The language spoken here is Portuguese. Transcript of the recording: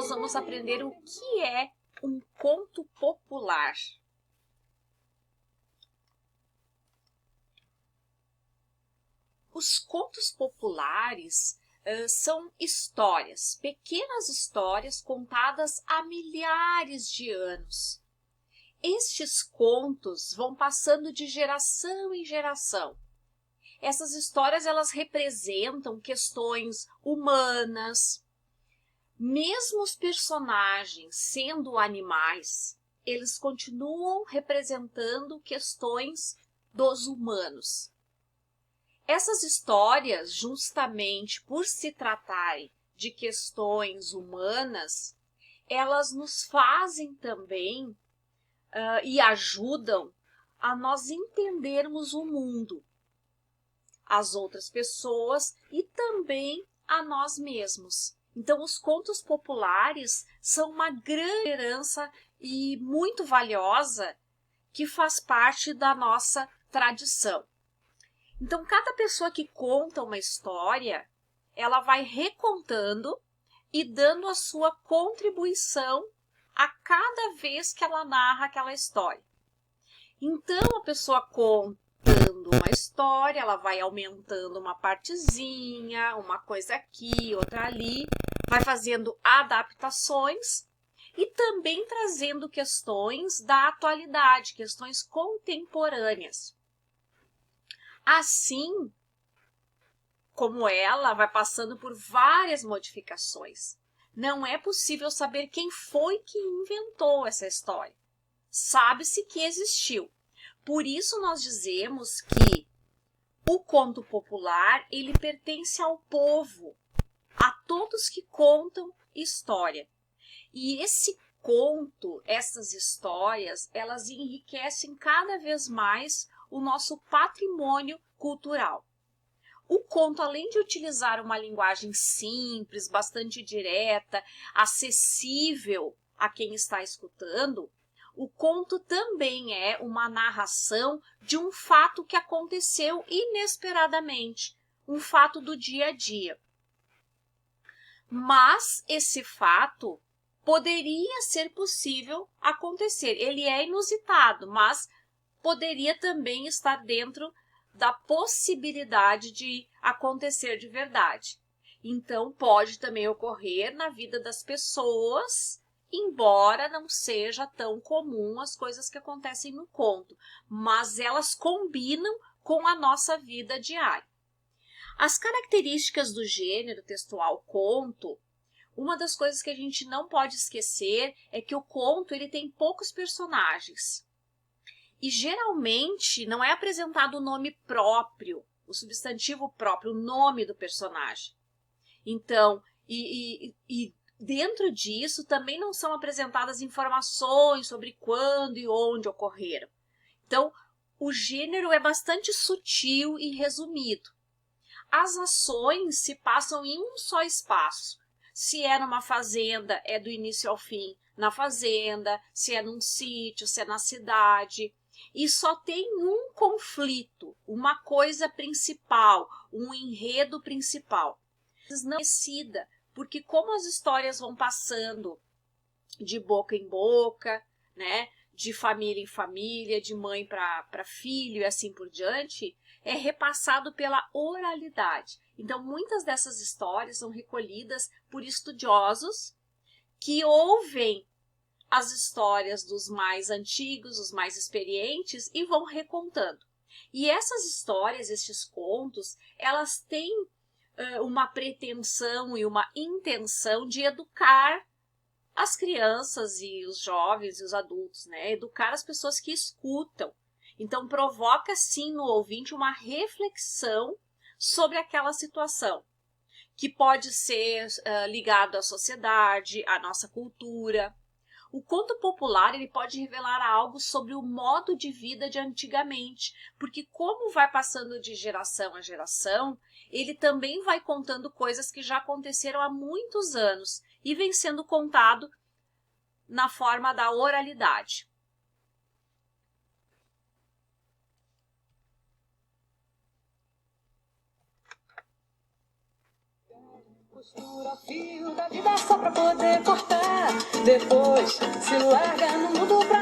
nós vamos aprender o que é um conto popular. Os contos populares são histórias, pequenas histórias contadas há milhares de anos. Estes contos vão passando de geração em geração. Essas histórias elas representam questões humanas. Mesmo os personagens sendo animais, eles continuam representando questões dos humanos. Essas histórias, justamente por se tratarem de questões humanas, elas nos fazem também e ajudam a nós entendermos o mundo, as outras pessoas e também a nós mesmos. Então, os contos populares são uma grande herança e muito valiosa que faz parte da nossa tradição. Então, cada pessoa que conta uma história, ela vai recontando e dando a sua contribuição a cada vez que ela narra aquela história. Então, a pessoa contando uma história, ela vai aumentando uma partezinha, uma coisa aqui, outra ali, vai fazendo adaptações e também trazendo questões da atualidade, questões contemporâneas. Assim como ela vai passando por várias modificações. Não é possível saber quem foi que inventou essa história. Sabe-se que existiu. Por isso nós dizemos que o conto popular, ele pertence ao povo, a todos que contam história. E esse conto, essas histórias, elas enriquecem cada vez mais o nosso patrimônio cultural. O conto, além de utilizar uma linguagem simples, bastante direta, acessível a quem está escutando, o conto também é uma narração de um fato que aconteceu inesperadamente, um fato do dia a dia. Mas esse fato poderia ser possível acontecer. Ele é inusitado, mas poderia também estar dentro da possibilidade de acontecer de verdade. Então, pode também ocorrer na vida das pessoas, embora não seja tão comum as coisas que acontecem no conto, mas elas combinam com a nossa vida diária. As características do gênero textual conto, uma das coisas que a gente não pode esquecer é que o conto ele tem poucos personagens. E geralmente não é apresentado o nome próprio, o substantivo próprio, o nome do personagem. Então, e dentro disso também não são apresentadas informações sobre quando e onde ocorreram. Então, o gênero é bastante sutil e resumido. As ações se passam em um só espaço. Se é numa fazenda, é do início ao fim na fazenda, se é num sítio, se é na cidade. E só tem um conflito, uma coisa principal, um enredo principal. Não é conhecida, porque como as histórias vão passando de boca em boca, né, de família em família, de mãe para filho e assim por diante, é repassado pela oralidade. Então, muitas dessas histórias são recolhidas por estudiosos que ouvem as histórias dos mais antigos, os mais experientes, e vão recontando. E essas histórias, estes contos, elas têm uma pretensão e uma intenção de educar as crianças e os jovens e os adultos, né? Educar as pessoas que escutam. Então, provoca, sim, no ouvinte uma reflexão sobre aquela situação, que pode ser ligado à sociedade, à nossa cultura. O conto popular ele pode revelar algo sobre o modo de vida de antigamente, porque como vai passando de geração a geração, ele também vai contando coisas que já aconteceram há muitos anos e vem sendo contado na forma da oralidade. Costura o fio da vida só pra poder cortar. Depois se larga no mundo pra